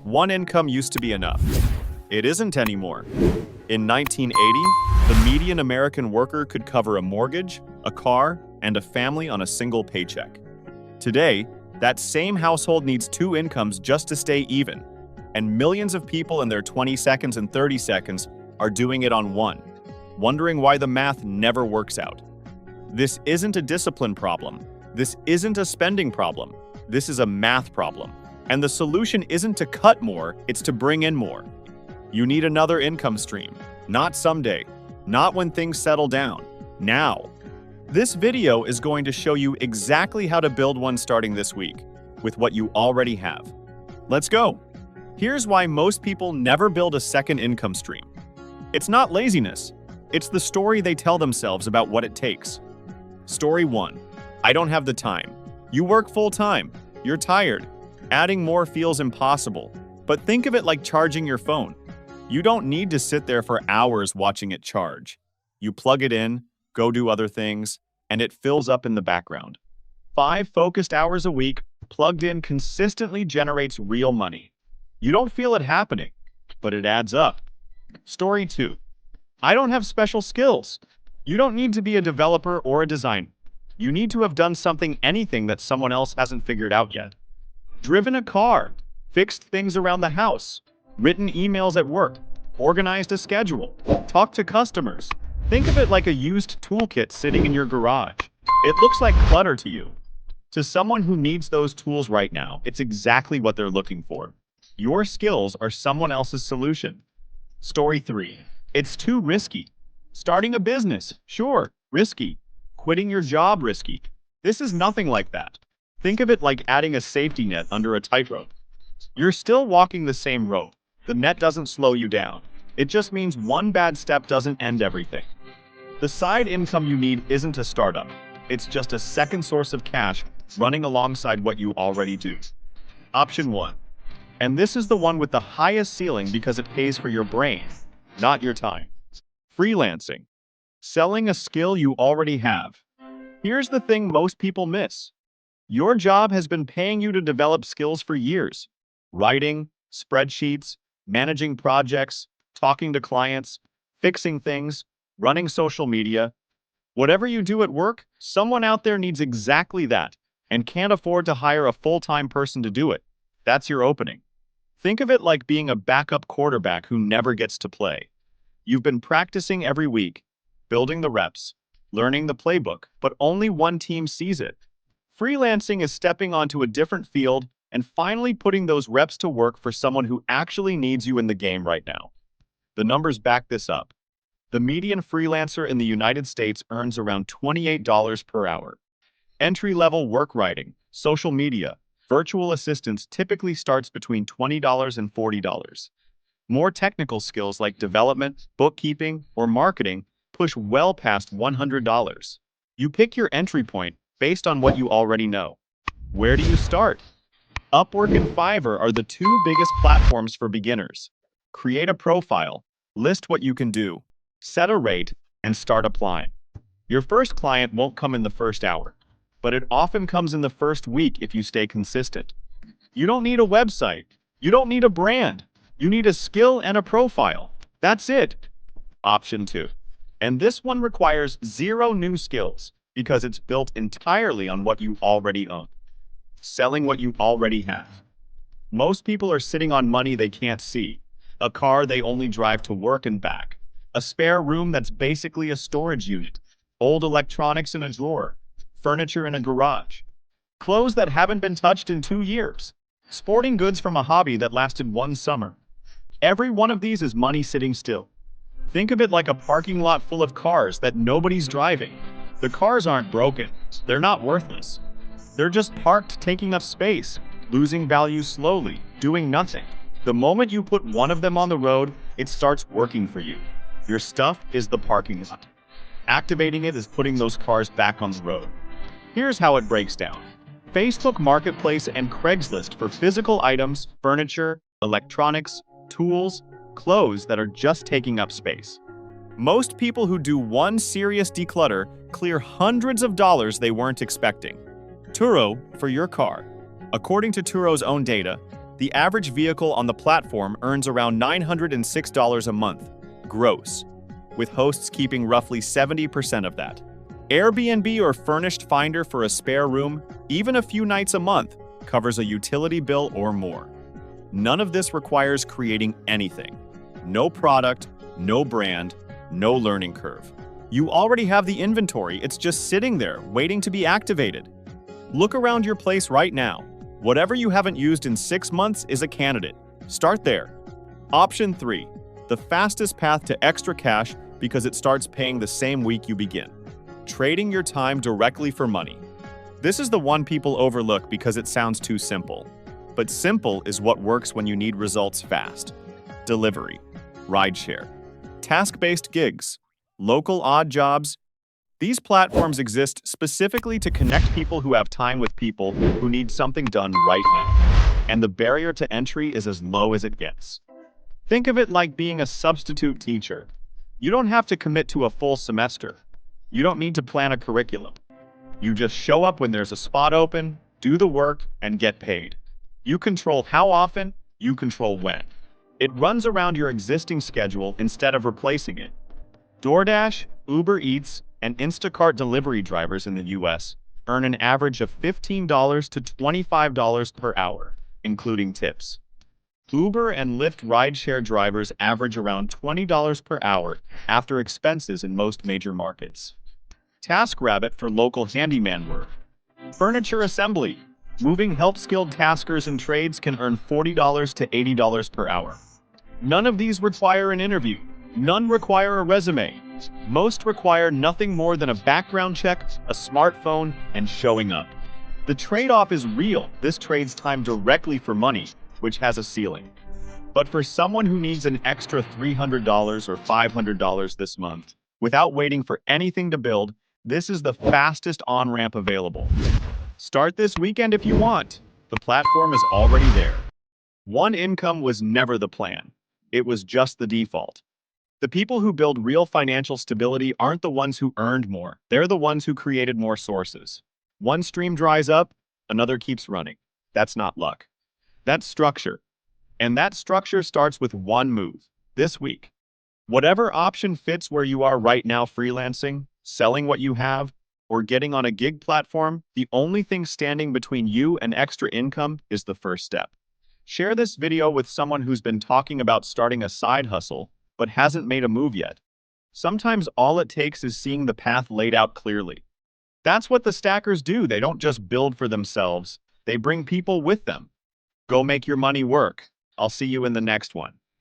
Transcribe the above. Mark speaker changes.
Speaker 1: One income used to be enough. It isn't anymore. In 1980, the median American worker could cover a mortgage, a car, and a family on a single paycheck. Today, that same household needs two incomes just to stay even, and millions of people in their 20 seconds and 30 seconds are doing it on one, wondering why the math never works out. This isn't a discipline problem. This isn't a spending problem. This is a math problem. And the solution isn't to cut more, it's to bring in more. You need another income stream. Not someday. Not when things settle down. Now. This video is going to show you exactly how to build one starting this week, with what you already have. Let's go. Here's why most people never build a second income stream. It's not laziness. It's the story they tell themselves about what it takes. Story 1. I don't have the time. You work full-time. You're tired. Adding more feels impossible. But think of it like charging your phone. You don't need to sit there for hours watching it charge. You plug it in, go do other things, and it fills up in the background. 5 focused hours a week, plugged in, consistently generates real money. You don't feel it happening, but it adds up. Story 2. I don't have special skills. You don't need to be a developer or a designer. You need to have done anything that someone else hasn't figured out yet. Driven a car, fixed things around the house, written emails at work, organized a schedule, talked to customers. Think of it like a used toolkit sitting in your garage. It looks like clutter to you. To someone who needs those tools right now, it's exactly what they're looking for. Your skills are someone else's solution. Story 3. It's too risky. Starting a business, sure, risky. Quitting your job, risky. This is nothing like that. Think of it like adding a safety net under a tightrope. You're still walking the same rope. The net doesn't slow you down. It just means one bad step doesn't end everything. The side income you need isn't a startup. It's just a second source of cash running alongside what you already do. Option 1. And this is the one with the highest ceiling because it pays for your brain, not your time. Freelancing. Selling a skill you already have. Here's the thing most people miss. Your job has been paying you to develop skills for years. Writing, spreadsheets, managing projects, talking to clients, fixing things, running social media. Whatever you do at work, someone out there needs exactly that and can't afford to hire a full-time person to do it. That's your opening. Think of it like being a backup quarterback who never gets to play. You've been practicing every week, building the reps, learning the playbook, but only one team sees it. Freelancing is stepping onto a different field and finally putting those reps to work for someone who actually needs you in the game right now. The numbers back this up. The median freelancer in the United States earns around $28 per hour. Entry-level work writing, social media, virtual assistants typically starts between $20 and $40. More technical skills like development, bookkeeping, or marketing push well past $100. You pick your entry point based on what you already know. Where do you start? Upwork and Fiverr are the two biggest platforms for beginners. Create a profile, list what you can do, set a rate, and start applying. Your first client won't come in the first hour, but it often comes in the first week if you stay consistent. You don't need a website. You don't need a brand. You need a skill and a profile. That's it. Option 2. And this one requires 0 new skills because it's built entirely on what you already own. Selling what you already have. Most people are sitting on money they can't see. A car they only drive to work and back. A spare room that's basically a storage unit. Old electronics in a drawer. Furniture in a garage. Clothes that haven't been touched in 2 years. Sporting goods from a hobby that lasted 1 summer. Every one of these is money sitting still. Think of it like a parking lot full of cars that nobody's driving. The cars aren't broken. They're not worthless. They're just parked, taking up space, losing value slowly, doing nothing. The moment you put one of them on the road, it starts working for you. Your stuff is the parking lot. Activating it is putting those cars back on the road. Here's how it breaks down. Facebook Marketplace and Craigslist for physical items, furniture, electronics, tools, clothes that are just taking up space. Most people who do one serious declutter clear hundreds of dollars they weren't expecting. Turo for your car. According to Turo's own data, The average vehicle on the platform earns around $906 a month, gross, with hosts keeping roughly 70% of that. Airbnb or Furnished Finder for a spare room, even a few nights a month, covers a utility bill or more. None of this requires creating anything. No product, no brand, no learning curve. You already have the inventory, it's just sitting there, waiting to be activated. Look around your place right now. Whatever you haven't used in 6 months is a candidate. Start there. Option 3. The fastest path to extra cash because it starts paying the same week you begin. Trading your time directly for money. This is the one people overlook because it sounds too simple. But simple is what works when you need results fast. Delivery, rideshare, task-based gigs, local odd jobs. These platforms exist specifically to connect people who have time with people who need something done right now. And the barrier to entry is as low as it gets. Think of it like being a substitute teacher. You don't have to commit to a full semester. You don't need to plan a curriculum. You just show up when there's a spot open, do the work, and get paid. You control how often, you control when. It runs around your existing schedule instead of replacing it. DoorDash, Uber Eats, and Instacart delivery drivers in the US earn an average of $15 to $25 per hour, including tips. Uber and Lyft rideshare drivers average around $20 per hour after expenses in most major markets. TaskRabbit for local handyman work. Furniture assembly. Moving help-skilled taskers and trades can earn $40 to $80 per hour. None of these require an interview. None require a resume. Most require nothing more than a background check, a smartphone, and showing up. The trade-off is real. This trades time directly for money, which has a ceiling. But for someone who needs an extra $300 or $500 this month, without waiting for anything to build, this is the fastest on-ramp available. Start this weekend if you want. The platform is already there. One income was never the plan. It was just the default. The people who build real financial stability aren't the ones who earned more. They're the ones who created more sources. One stream dries up, another keeps running. That's not luck. That's structure. And that structure starts with one move, this week. Whatever option fits where you are right now, freelancing, selling what you have, or getting on a gig platform, the only thing standing between you and extra income is the first step. Share this video with someone who's been talking about starting a side hustle, but hasn't made a move yet. Sometimes all it takes is seeing the path laid out clearly. That's what the stackers do. They don't just build for themselves, they bring people with them. Go make your money work. I'll see you in the next one.